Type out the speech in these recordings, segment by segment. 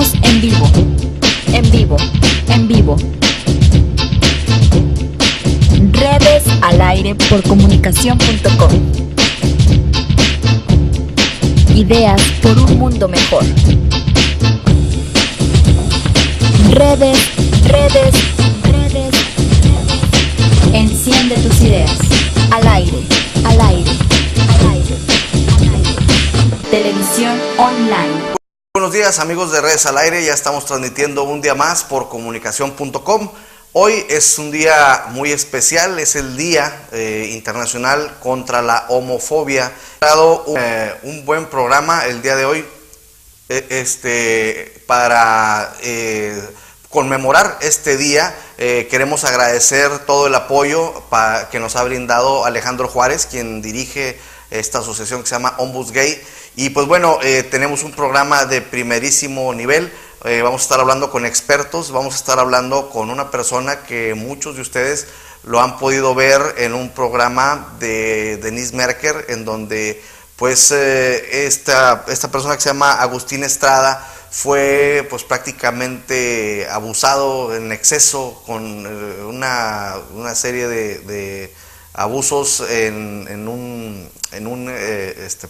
Estamos en vivo, en vivo, en vivo. Redes al aire por comunicación.com. Ideas por un mundo mejor. Redes, redes, redes. Enciende tus ideas. Al aire, al aire, al aire, al aire. Televisión online. Buenos días amigos de Redes al Aire, ya estamos transmitiendo un día más por comunicación.com. Hoy es un día muy especial, es el Día Internacional contra la Homofobia. He dado un buen programa el día de hoy para conmemorar este día. Queremos agradecer todo el apoyo que nos ha brindado Alejandro Juárez, quien dirige esta asociación que se llama Ombus Gay. Y pues bueno, tenemos un programa de primerísimo nivel. Vamos a estar hablando con expertos, vamos a estar hablando con una persona que muchos de ustedes lo han podido ver en un programa de Denise Merker, en donde pues esta persona que se llama Agustín Estrada fue pues prácticamente abusado en exceso con una serie de abusos en un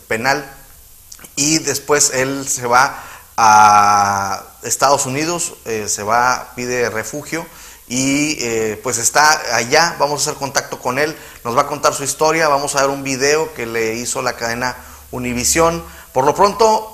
penal, y después él se va a Estados Unidos, pide refugio y pues está allá. Vamos a hacer contacto con él, nos va a contar su historia, vamos a ver un video que le hizo la cadena Univisión. Por lo pronto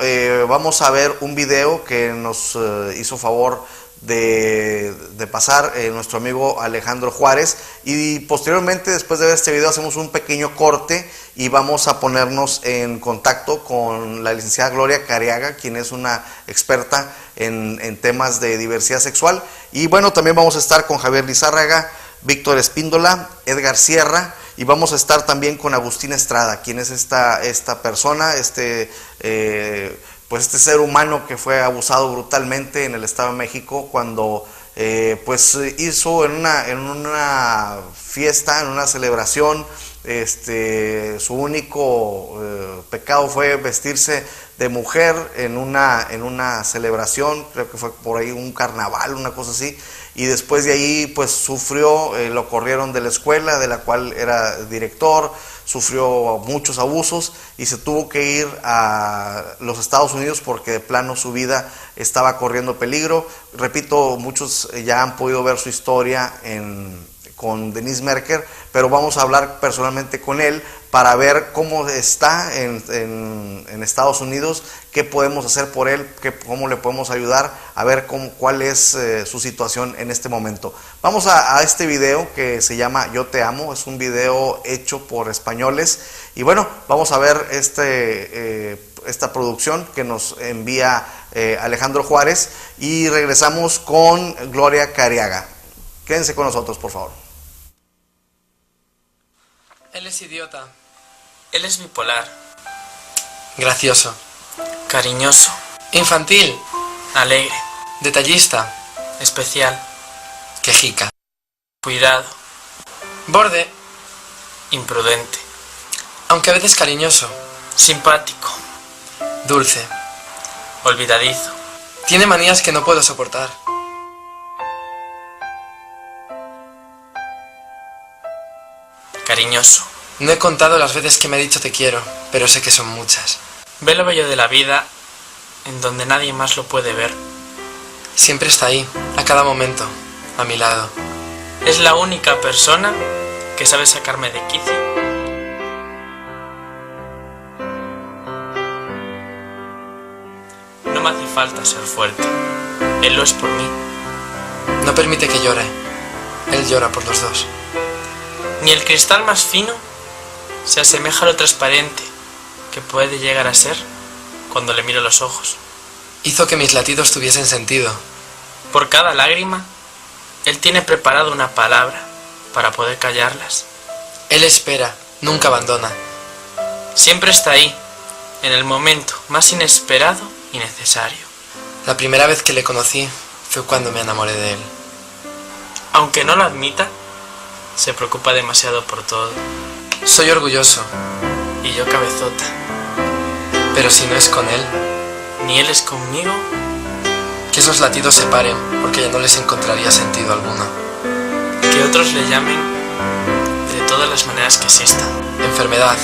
vamos a ver un video que nos hizo favor de pasar nuestro amigo Alejandro Juárez, y posteriormente, después de ver este video, hacemos un pequeño corte y vamos a ponernos en contacto con la licenciada Gloria Cariaga, quien es una experta en temas de diversidad sexual. Y bueno, también vamos a estar con Javier Lizárraga, Víctor Espíndola, Edgar Sierra, y vamos a estar también con Agustín Estrada, quien es esta persona, este ser humano que fue abusado brutalmente en el Estado de México cuando hizo en una fiesta, en una celebración, su único pecado fue vestirse de mujer en una celebración, creo que fue por ahí un carnaval, una cosa así, y después de ahí pues sufrió, lo corrieron de la escuela de la cual era director, sufrió muchos abusos y se tuvo que ir a los Estados Unidos porque de plano su vida estaba corriendo peligro. Repito, muchos ya han podido ver su historia con Denise Merker, pero vamos a hablar personalmente con él para ver cómo está en Estados Unidos, qué podemos hacer por él, cómo le podemos ayudar, a ver cuál es su situación en este momento. Vamos a este video que se llama Yo Te Amo, es un video hecho por españoles, y bueno, vamos a ver esta producción que nos envía Alejandro Juárez, y regresamos con Gloria Cariaga. Quédense con nosotros, por favor. Él es idiota. Él es bipolar. Gracioso. Cariñoso. Infantil. Alegre. Detallista. Especial. Quejica. Cuidado. Borde. Imprudente. Aunque a veces cariñoso. Simpático. Dulce. Olvidadizo. Tiene manías que no puedo soportar. Cariñoso. No he contado las veces que me ha dicho te quiero, pero sé que son muchas. Ve lo bello de la vida en donde nadie más lo puede ver. Siempre está ahí, a cada momento, a mi lado. Es la única persona que sabe sacarme de quicio. No me hace falta ser fuerte. Él lo es por mí. No permite que llore. Él llora por los dos. Ni el cristal más fino se asemeja a lo transparente que puede llegar a ser cuando le miro los ojos. Hizo que mis latidos tuviesen sentido. Por cada lágrima, él tiene preparado una palabra para poder callarlas. Él espera, nunca abandona. Siempre está ahí, en el momento más inesperado y necesario. La primera vez que le conocí fue cuando me enamoré de él. Aunque no lo admita, se preocupa demasiado por todo. Soy orgulloso. Y yo cabezota. Pero si no es con él, ni él es conmigo, que esos latidos se paren, porque ya no les encontraría sentido alguno. Que otros le llamen de todas las maneras que existan. Enfermedad,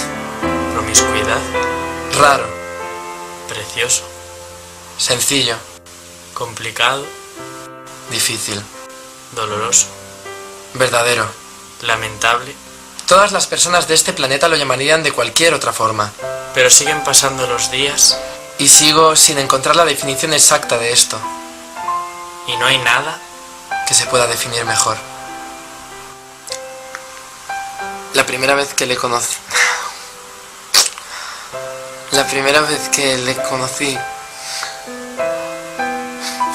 promiscuidad, raro, precioso, sencillo, complicado, difícil, doloroso, verdadero, lamentable. Todas las personas de este planeta lo llamarían de cualquier otra forma. Pero siguen pasando los días y sigo sin encontrar la definición exacta de esto. Y no hay nada que se pueda definir mejor. La primera vez que le conocí... La primera vez que le conocí...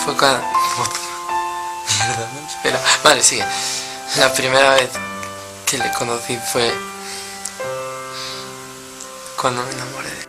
fue cuando... Mierda, no, espera. Vale, sigue. La primera vez que le conocí fue... cuando me enamoré de él.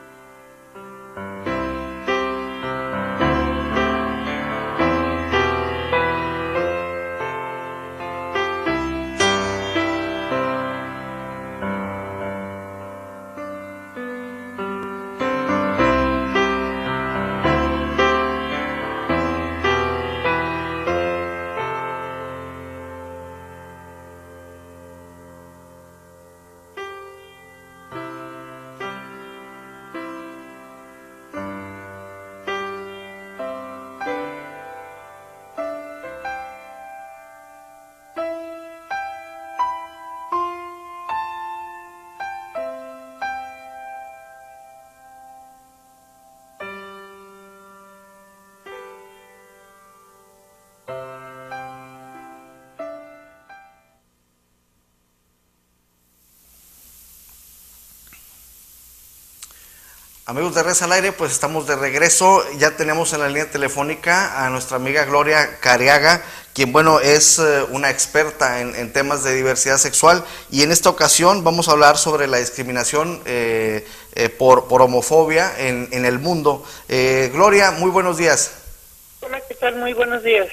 Amigos de Res al Aire, pues estamos de regreso. Ya tenemos en la línea telefónica a nuestra amiga Gloria Careaga, quien, bueno, es una experta en temas de diversidad sexual, y en esta ocasión vamos a hablar sobre la discriminación por homofobia en el mundo. Gloria, muy buenos días. Hola, ¿qué tal? Muy buenos días.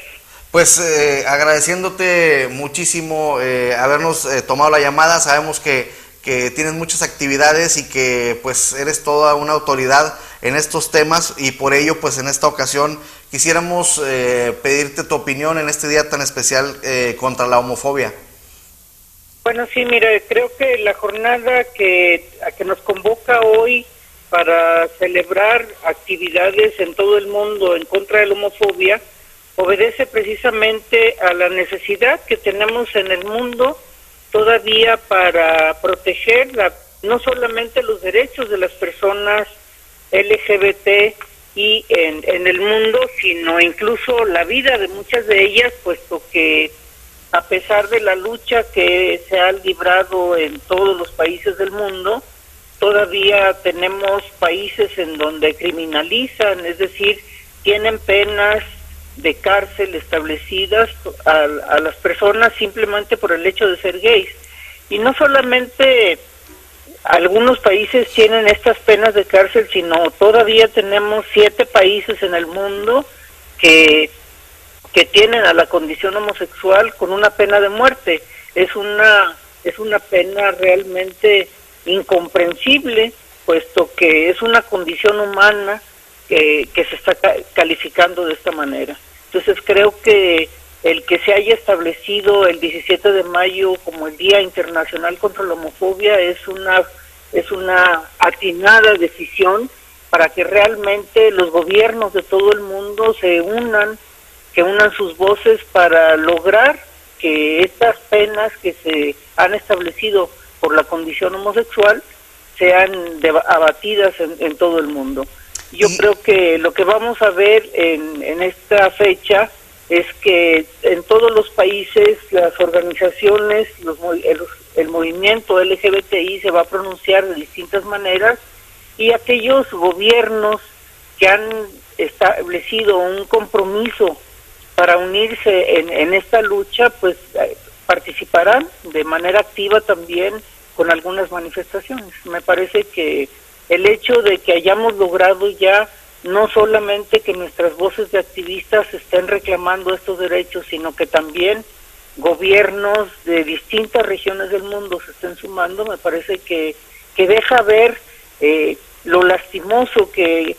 Pues agradeciéndote muchísimo habernos tomado la llamada. Sabemos que tienes muchas actividades y que pues eres toda una autoridad en estos temas, y por ello pues en esta ocasión quisiéramos pedirte tu opinión en este día tan especial contra la homofobia. Bueno, sí, mira, creo que la jornada a que nos convoca hoy para celebrar actividades en todo el mundo en contra de la homofobia obedece precisamente a la necesidad que tenemos en el mundo todavía para proteger no solamente los derechos de las personas LGBT y en el mundo, sino incluso la vida de muchas de ellas, puesto que a pesar de la lucha que se ha librado en todos los países del mundo, todavía tenemos países en donde criminalizan, es decir, tienen penas de cárcel establecidas a las personas simplemente por el hecho de ser gays. Y no solamente algunos países tienen estas penas de cárcel, sino todavía tenemos 7 países en el mundo que tienen a la condición homosexual con una pena de muerte. Es una pena realmente incomprensible, puesto que es una condición humana que se está calificando de esta manera. Entonces creo que el que se haya establecido el 17 de mayo como el Día Internacional contra la Homofobia es una atinada decisión para que realmente los gobiernos de todo el mundo que unan sus voces para lograr que estas penas que se han establecido por la condición homosexual sean abatidas en todo el mundo. Yo creo que lo que vamos a ver en esta fecha es que en todos los países las organizaciones, el movimiento LGBTI se va a pronunciar de distintas maneras, y aquellos gobiernos que han establecido un compromiso para unirse en esta lucha, pues participarán de manera activa también con algunas manifestaciones. Me parece que el hecho de que hayamos logrado ya no solamente que nuestras voces de activistas estén reclamando estos derechos, sino que también gobiernos de distintas regiones del mundo se estén sumando, me parece que deja ver lo lastimoso que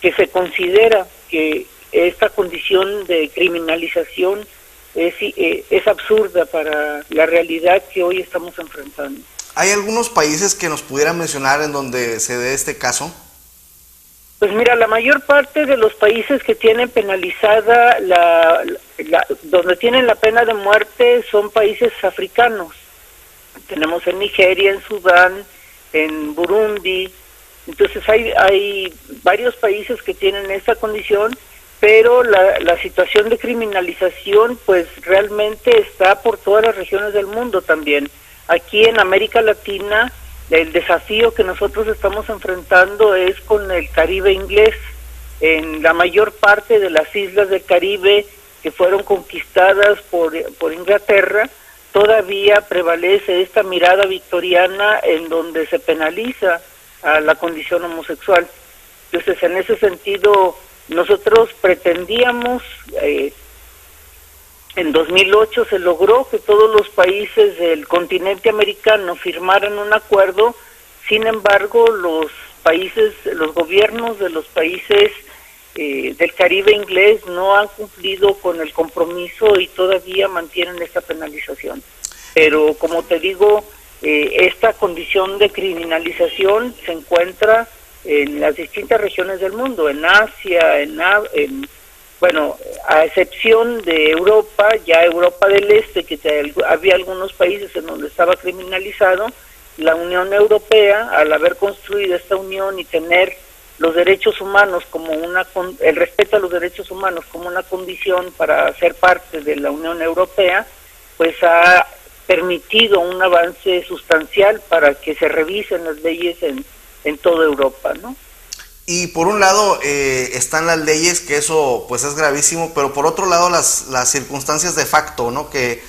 se considera que esta condición de criminalización es absurda para la realidad que hoy estamos enfrentando. ¿Hay algunos países que nos pudieran mencionar en donde se dé este caso? Pues mira, la mayor parte de los países que tienen penalizada donde tienen la pena de muerte son países africanos. Tenemos en Nigeria, en Sudán, en Burundi. Entonces hay varios países que tienen esta condición, pero la situación de criminalización pues realmente está por todas las regiones del mundo también. Aquí en América Latina el desafío que nosotros estamos enfrentando es con el Caribe inglés. En la mayor parte de las islas del Caribe que fueron conquistadas por Inglaterra, todavía prevalece esta mirada victoriana en donde se penaliza a la condición homosexual. Entonces, en ese sentido, nosotros pretendíamos, en 2008 se logró que todos los países del continente americano firmaran un acuerdo. Sin embargo, los gobiernos de los países del Caribe inglés no han cumplido con el compromiso y todavía mantienen esta penalización. Pero como te digo, esta condición de criminalización se encuentra en las distintas regiones del mundo, en Asia, bueno, a excepción de Europa, ya Europa del Este, que había algunos países en donde estaba criminalizado. La Unión Europea, al haber construido esta unión y tener los derechos humanos el respeto a los derechos humanos como una condición para ser parte de la Unión Europea, pues ha permitido un avance sustancial para que se revisen las leyes en toda Europa, ¿no? Y por un lado están las leyes, que eso pues es gravísimo, pero por otro lado las circunstancias de facto, ¿no? Que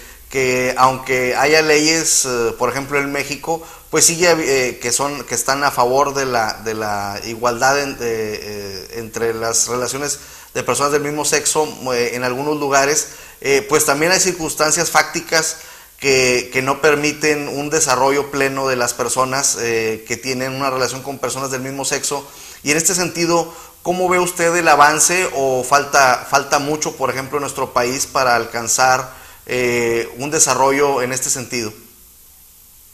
aunque haya leyes, por ejemplo en México, pues sigue que están a favor de la igualdad entre las relaciones de personas del mismo sexo en algunos lugares, pues también hay circunstancias fácticas que no permiten un desarrollo pleno de las personas que tienen una relación con personas del mismo sexo. Y en este sentido, ¿cómo ve usted el avance o falta mucho, por ejemplo, en nuestro país para alcanzar un desarrollo en este sentido?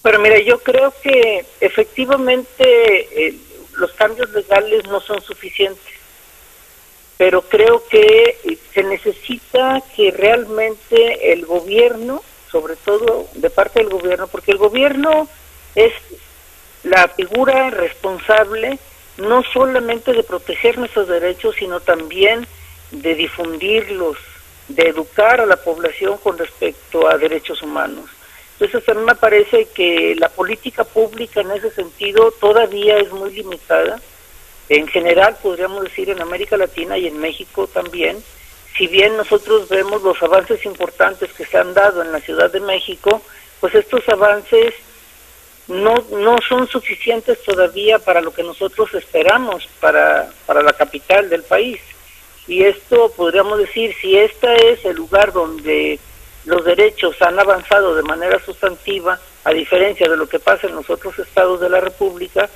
Pero mira, yo creo que efectivamente los cambios legales no son suficientes, pero creo que se necesita que realmente el gobierno, sobre todo de parte del gobierno, porque el gobierno es la figura responsable no solamente de proteger nuestros derechos, sino también de difundirlos, de educar a la población con respecto a derechos humanos. Entonces a mí me parece que la política pública en ese sentido todavía es muy limitada. En general podríamos decir en América Latina y en México también, si bien nosotros vemos los avances importantes que se han dado en la Ciudad de México, pues estos avances no son suficientes todavía para lo que nosotros esperamos para la capital del país. Y esto podríamos decir, si este es el lugar donde los derechos han avanzado de manera sustantiva, a diferencia de lo que pasa en los otros estados de la República,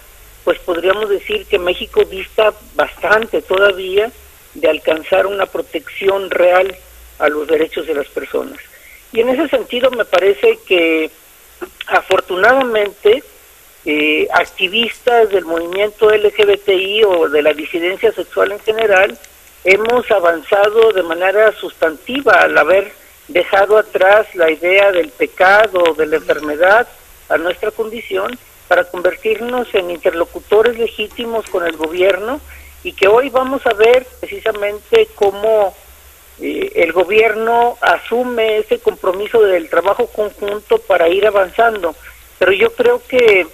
pues podríamos decir que México dista bastante todavía de alcanzar una protección real a los derechos de las personas. Y en ese sentido me parece que afortunadamente activistas del movimiento LGBTI o de la disidencia sexual en general hemos avanzado de manera sustantiva al haber dejado atrás la idea del pecado, de la enfermedad a nuestra condición, para convertirnos en interlocutores legítimos con el gobierno, y que hoy vamos a ver precisamente cómo el gobierno asume ese compromiso del trabajo conjunto para ir avanzando. Pero yo creo que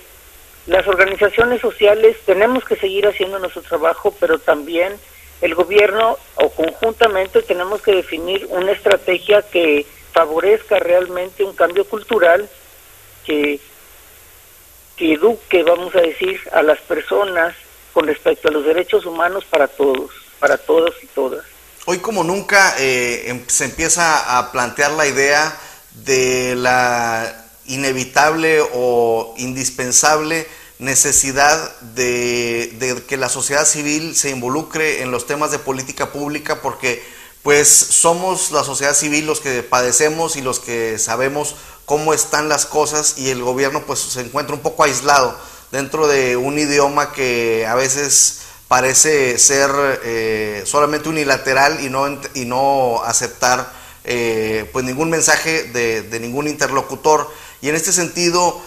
las organizaciones sociales tenemos que seguir haciendo nuestro trabajo, pero también el gobierno o conjuntamente tenemos que definir una estrategia que favorezca realmente un cambio cultural, que eduque, vamos a decir, a las personas con respecto a los derechos humanos para todos y todas. Hoy como nunca se empieza a plantear la idea de la inevitable o indispensable necesidad de que la sociedad civil se involucre en los temas de política pública, porque pues somos la sociedad civil los que padecemos y los que sabemos cómo están las cosas, y el gobierno pues se encuentra un poco aislado dentro de un idioma que a veces parece ser solamente unilateral y no aceptar pues ningún mensaje de ningún interlocutor. Y en este sentido,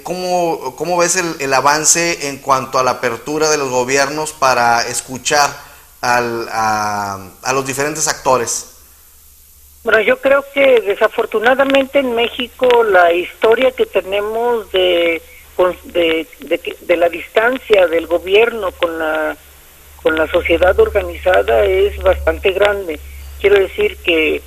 ¿cómo ves el avance en cuanto a la apertura de los gobiernos para escuchar a los diferentes actores? Bueno, yo creo que desafortunadamente en México la historia que tenemos de la distancia del gobierno con la sociedad organizada es bastante grande. Quiero decir que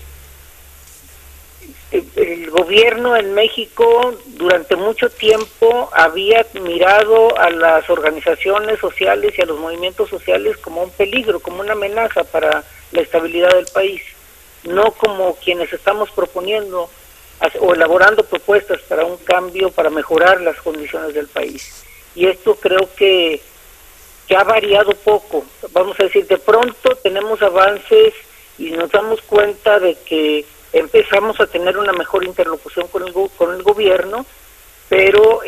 el gobierno en México durante mucho tiempo había mirado a las organizaciones sociales y a los movimientos sociales como un peligro, como una amenaza para la estabilidad del país, no como quienes estamos proponiendo o elaborando propuestas para un cambio, para mejorar las condiciones del país. Y esto creo que ha variado poco. Vamos a decir, de pronto tenemos avances y nos damos cuenta de que empezamos a tener una mejor interlocución con el gobierno, pero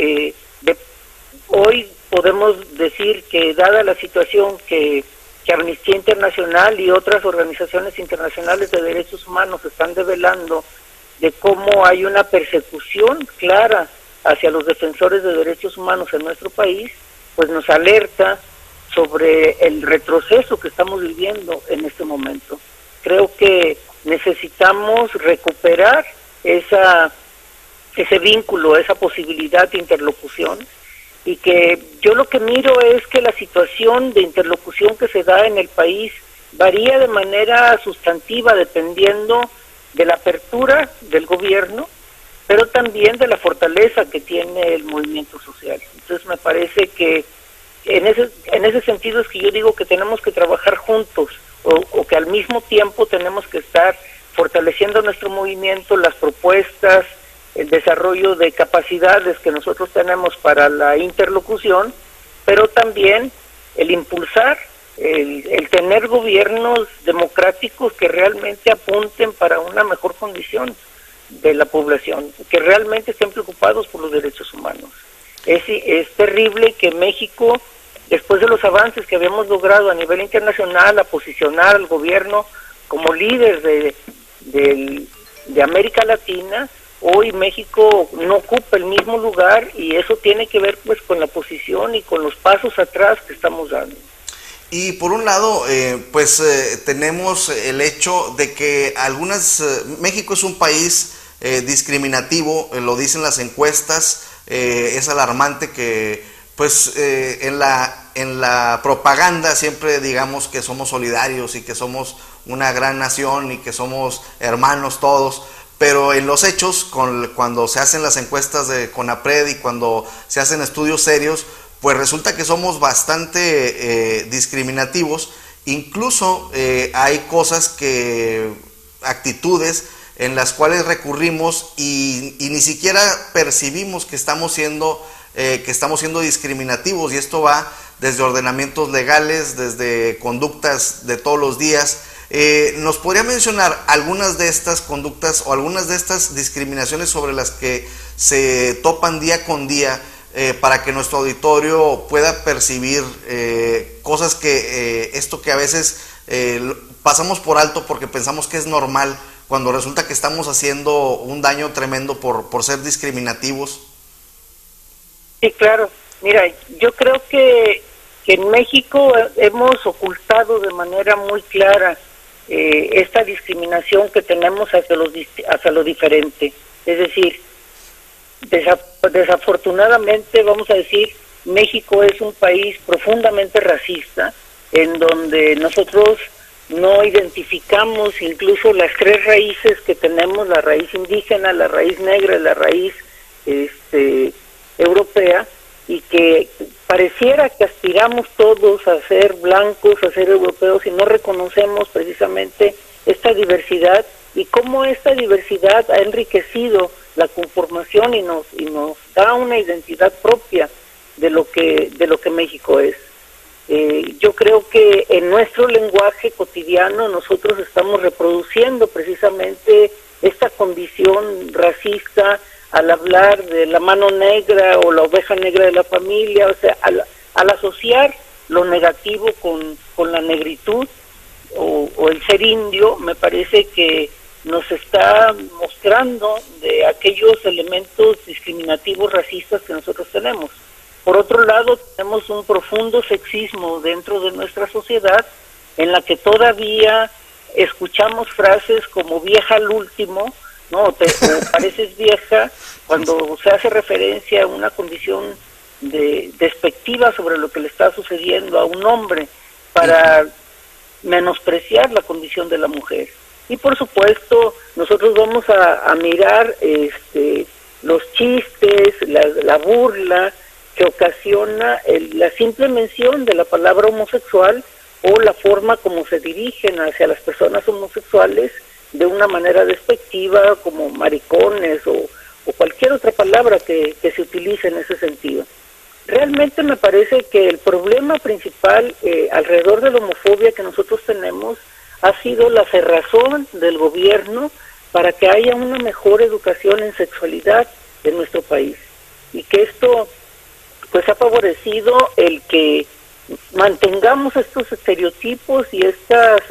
hoy podemos decir que dada la situación que Amnistía Internacional y otras organizaciones internacionales de derechos humanos están develando de cómo hay una persecución clara hacia los defensores de derechos humanos en nuestro país, pues nos alerta sobre el retroceso que estamos viviendo en este momento. Creo que necesitamos recuperar ese vínculo, esa posibilidad de interlocución, y que yo lo que miro es que la situación de interlocución que se da en el país varía de manera sustantiva dependiendo de la apertura del gobierno, pero también de la fortaleza que tiene el movimiento social. Entonces me parece que en ese sentido es que yo digo que tenemos que trabajar juntos, o que al mismo tiempo tenemos que estar fortaleciendo nuestro movimiento, las propuestas, el desarrollo de capacidades que nosotros tenemos para la interlocución, pero también el impulsar, el tener gobiernos democráticos que realmente apunten para una mejor condición de la población, que realmente estén preocupados por los derechos humanos. Es terrible que México, después de los avances que habíamos logrado a nivel internacional, a posicionar al gobierno como líder de América Latina, hoy México no ocupa el mismo lugar, y eso tiene que ver pues con la posición y con los pasos atrás que estamos dando. Y por un lado, tenemos el hecho de que México es un país discriminativo, lo dicen las encuestas, es alarmante que en la propaganda siempre digamos que somos solidarios y que somos una gran nación y que somos hermanos todos, pero en los hechos, cuando se hacen las encuestas de CONAPRED y cuando se hacen estudios serios, pues resulta que somos bastante discriminativos. Incluso hay actitudes en las cuales recurrimos y ni siquiera percibimos que estamos siendo discriminativos, y esto va desde ordenamientos legales, desde conductas de todos los días. ¿Nos podría mencionar algunas de estas conductas o algunas de estas discriminaciones sobre las que se topan día con día, para que nuestro auditorio pueda percibir cosas que a veces pasamos por alto porque pensamos que es normal, cuando resulta que estamos haciendo un daño tremendo por ser discriminativos? Sí, claro. Mira, yo creo que en México hemos ocultado de manera muy clara esta discriminación que tenemos hacia lo diferente. Es decir, desafortunadamente, vamos a decir, México es un país profundamente racista, en donde nosotros no identificamos incluso las tres raíces que tenemos: la raíz indígena, la raíz negra y la raíz europea, y que pareciera que aspiramos todos a ser blancos, a ser europeos, y no reconocemos precisamente esta diversidad y cómo esta diversidad ha enriquecido la conformación y nos da una identidad propia de lo que México es. Yo creo que en nuestro lenguaje cotidiano nosotros estamos reproduciendo precisamente esta condición racista al hablar de la mano negra o la oveja negra de la familia, o sea, al asociar lo negativo con la negritud o el ser indio, me parece que nos está mostrando de aquellos elementos discriminativos racistas que nosotros tenemos. Por otro lado, tenemos un profundo sexismo dentro de nuestra sociedad en la que todavía escuchamos frases como vieja al último, ¿no? O pareces vieja, cuando se hace referencia a una condición despectiva sobre lo que le está sucediendo a un hombre para menospreciar la condición de la mujer. Y por supuesto, nosotros vamos a mirar los chistes, la burla que ocasiona la simple mención de la palabra homosexual o la forma como se dirigen hacia las personas homosexuales de una manera despectiva, como maricones o cualquier otra palabra que se utilice en ese sentido. Realmente me parece que el problema principal alrededor de la homofobia que nosotros tenemos ha sido la cerrazón del gobierno para que haya una mejor educación en sexualidad en nuestro país, y que esto pues ha favorecido el que mantengamos estos estereotipos y estos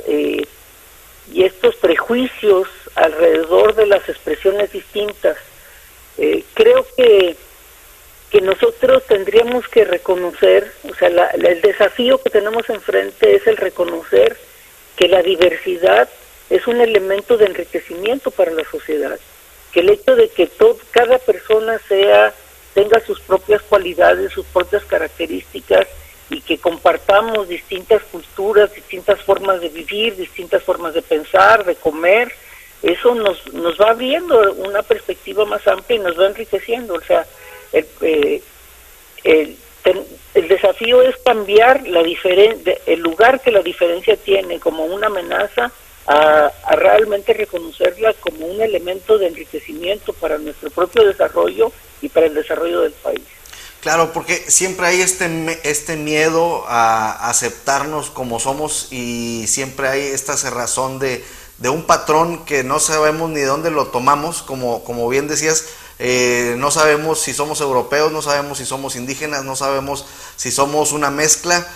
prejuicios alrededor de las expresiones distintas. Creo que nosotros tendríamos que reconocer, o sea, el desafío que tenemos enfrente es el reconocer que la diversidad es un elemento de enriquecimiento para la sociedad, que el hecho de que cada persona tenga sus propias cualidades, sus propias características, y que compartamos distintas culturas, distintas formas de vivir, distintas formas de pensar, de comer, eso nos va abriendo una perspectiva más amplia y nos va enriqueciendo. O sea, el desafío es cambiar el lugar que la diferencia tiene como una amenaza a realmente reconocerla como un elemento de enriquecimiento para nuestro propio desarrollo y para el desarrollo del país. Claro, porque siempre hay este miedo a aceptarnos como somos, y siempre hay esta cerrazón de un patrón que no sabemos ni de dónde lo tomamos, como bien decías. No sabemos si somos europeos, no sabemos si somos indígenas, no sabemos si somos una mezcla.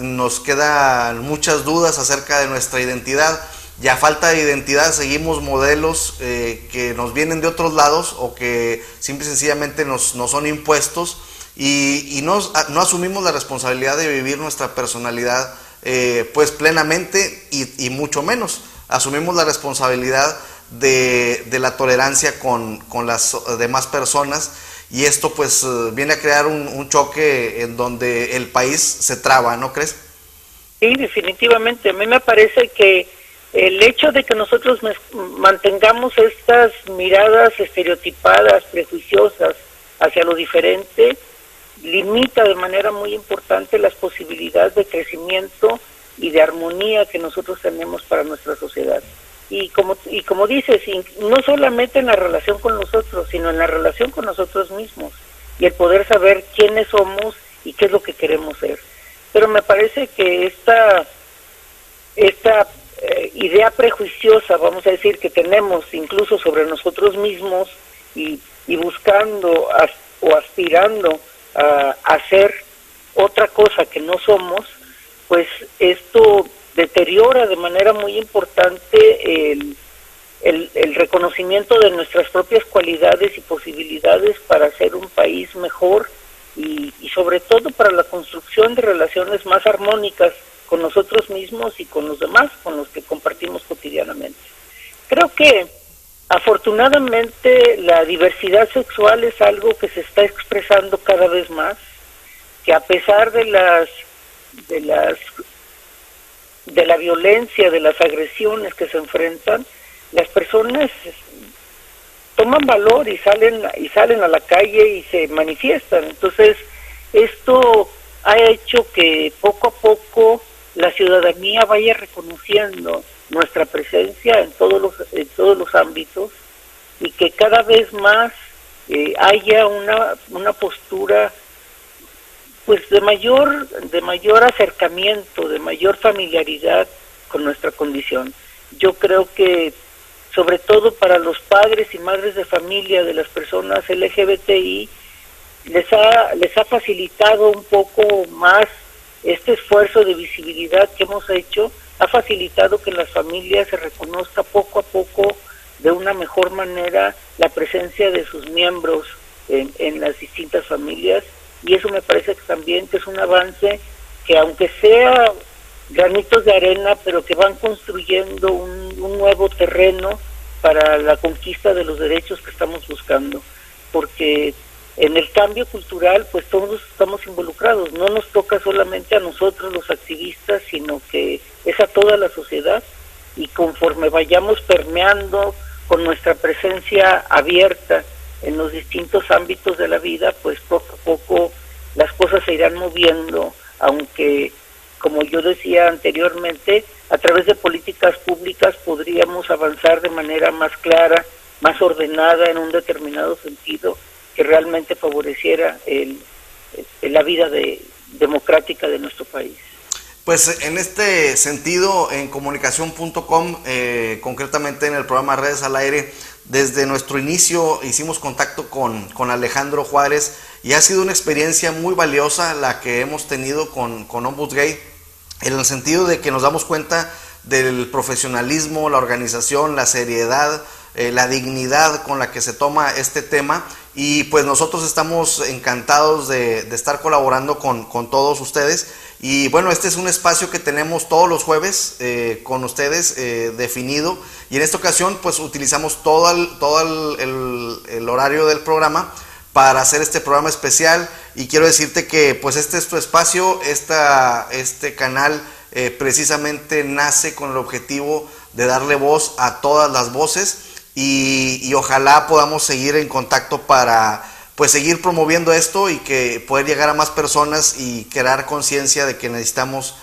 Nos quedan muchas dudas acerca de nuestra identidad, y a falta de identidad seguimos modelos que nos vienen de otros lados o que simple y sencillamente nos son impuestos, y no asumimos la responsabilidad de vivir nuestra personalidad pues plenamente, y mucho menos asumimos la responsabilidad de la tolerancia con las demás personas, y esto pues viene a crear un choque en donde el país se traba, ¿no crees? Sí, definitivamente. A mí me parece que el hecho de que nosotros mantengamos estas miradas estereotipadas, prejuiciosas hacia lo diferente, limita de manera muy importante las posibilidades de crecimiento y de armonía que nosotros tenemos para nuestra sociedad. Y como dices, no solamente en la relación con nosotros, sino en la relación con nosotros mismos, y el poder saber quiénes somos y qué es lo que queremos ser. Pero me parece que esta idea prejuiciosa, vamos a decir, que tenemos incluso sobre nosotros mismos, y buscando o aspirando a hacer otra cosa que no somos, pues esto deteriora de manera muy importante el reconocimiento de nuestras propias cualidades y posibilidades para ser un país mejor, y sobre todo para la construcción de relaciones más armónicas con nosotros mismos y con los demás, con los que compartimos cotidianamente. Creo que afortunadamente la diversidad sexual es algo que se está expresando cada vez más, que a pesar de la violencia, de las agresiones que se enfrentan, las personas toman valor y salen a la calle y se manifiestan. Entonces, esto ha hecho que poco a poco la ciudadanía vaya reconociendo nuestra presencia en todos los ámbitos, y que cada vez más haya una postura pues de mayor acercamiento, de mayor familiaridad con nuestra condición. Yo creo que sobre todo para los padres y madres de familia de las personas LGBTI les ha facilitado un poco más este esfuerzo de visibilidad que hemos hecho, ha facilitado que en las familias se reconozca poco a poco de una mejor manera la presencia de sus miembros en las distintas familias, y eso me parece que también que es un avance que, aunque sea granitos de arena, pero que van construyendo un nuevo terreno para la conquista de los derechos que estamos buscando, porque en el cambio cultural pues todos estamos involucrados, no nos toca solamente a nosotros los activistas, sino que es a toda la sociedad, y conforme vayamos permeando con nuestra presencia abierta en los distintos ámbitos de la vida, pues poco a poco las cosas se irán moviendo, aunque, como yo decía anteriormente, a través de políticas públicas podríamos avanzar de manera más clara, más ordenada, en un determinado sentido, que realmente favoreciera la vida democrática de nuestro país. Pues en este sentido, en comunicación.com, concretamente en el programa Redes al Aire, desde nuestro inicio hicimos contacto con Alejandro Juárez, y ha sido una experiencia muy valiosa la que hemos tenido con Ombuds Gay, en el sentido de que nos damos cuenta del profesionalismo, la organización, la seriedad, la dignidad con la que se toma este tema, y pues nosotros estamos encantados de estar colaborando con todos ustedes. Y bueno, este es un espacio que tenemos todos los jueves con ustedes definido, y en esta ocasión pues utilizamos todo el horario del programa para hacer este programa especial, y quiero decirte que pues este es tu espacio. Este canal precisamente nace con el objetivo de darle voz a todas las voces, y ojalá podamos seguir en contacto para pues seguir promoviendo esto y que poder llegar a más personas y crear conciencia de que necesitamos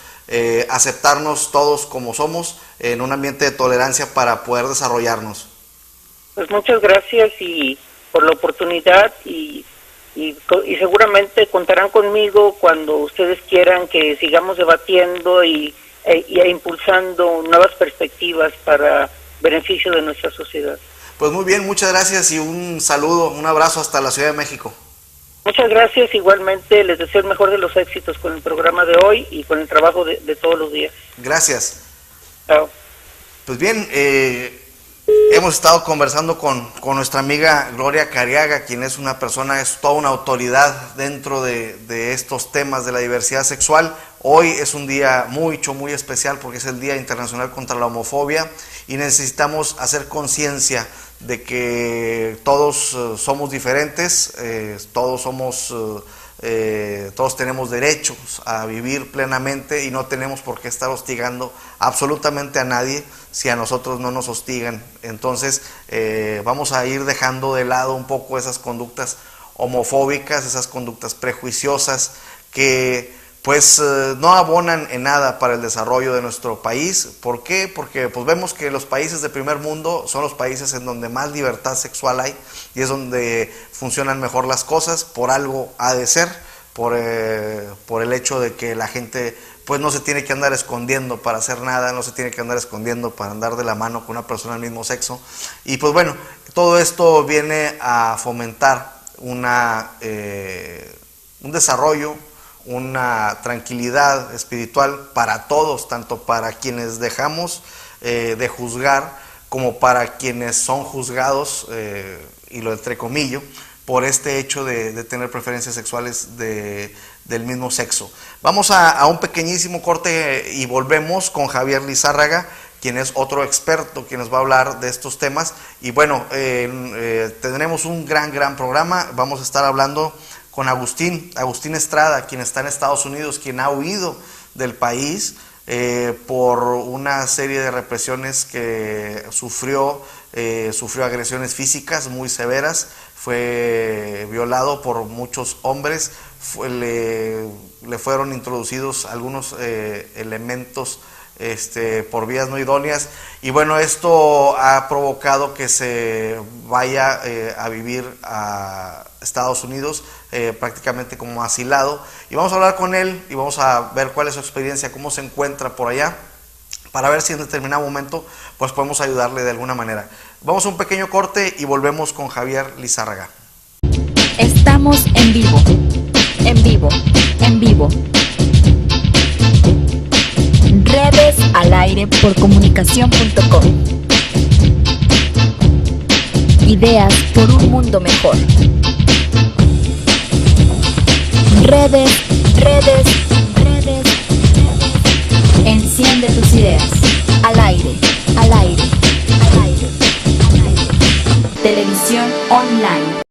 aceptarnos todos como somos en un ambiente de tolerancia para poder desarrollarnos. Pues muchas gracias y por la oportunidad, y seguramente contarán conmigo cuando ustedes quieran que sigamos debatiendo e impulsando nuevas perspectivas para beneficio de nuestra sociedad. Pues muy bien, muchas gracias y un saludo, un abrazo hasta la Ciudad de México. Muchas gracias, igualmente les deseo el mejor de los éxitos con el programa de hoy y con el trabajo de todos los días. Gracias. Chao. Pues bien, hemos estado conversando con nuestra amiga Gloria Cariaga, quien es una persona, es toda una autoridad dentro de estos temas de la diversidad sexual. Hoy es un día muy especial porque es el Día Internacional contra la Homofobia, y necesitamos hacer conciencia de que todos somos diferentes, todos tenemos derechos a vivir plenamente, y no tenemos por qué estar hostigando absolutamente a nadie si a nosotros no nos hostigan. Entonces vamos a ir dejando de lado un poco esas conductas homofóbicas, esas conductas prejuiciosas que pues no abonan en nada para el desarrollo de nuestro país. ¿Por qué? Porque pues vemos que los países de primer mundo son los países en donde más libertad sexual hay, y es donde funcionan mejor las cosas. Por algo ha de ser, por el hecho de que la gente pues no se tiene que andar escondiendo para hacer nada, no se tiene que andar escondiendo para andar de la mano con una persona del mismo sexo. Y pues bueno, todo esto viene a fomentar un desarrollo, una tranquilidad espiritual para todos, tanto para quienes dejamos de juzgar como para quienes son juzgados, y lo entrecomillo, por este hecho de tener preferencias sexuales del mismo sexo. Vamos a un pequeñísimo corte y volvemos con Javier Lizárraga, quien es otro experto, quien nos va a hablar de estos temas. Y bueno, tendremos un gran programa. Vamos a estar hablando con Agustín Estrada, quien está en Estados Unidos, quien ha huido del país por una serie de represiones que sufrió agresiones físicas muy severas, fue violado por muchos hombres, le fueron introducidos algunos elementos por vías no idóneas, y bueno, esto ha provocado que se vaya a vivir a Estados Unidos, prácticamente como asilado, y vamos a hablar con él y vamos a ver cuál es su experiencia, cómo se encuentra por allá, para ver si en determinado momento pues podemos ayudarle de alguna manera. Vamos a un pequeño corte y volvemos con Javier Lizárraga. Estamos en vivo, en vivo, en vivo. Redes al aire por comunicación.com. Ideas por un mundo mejor. Redes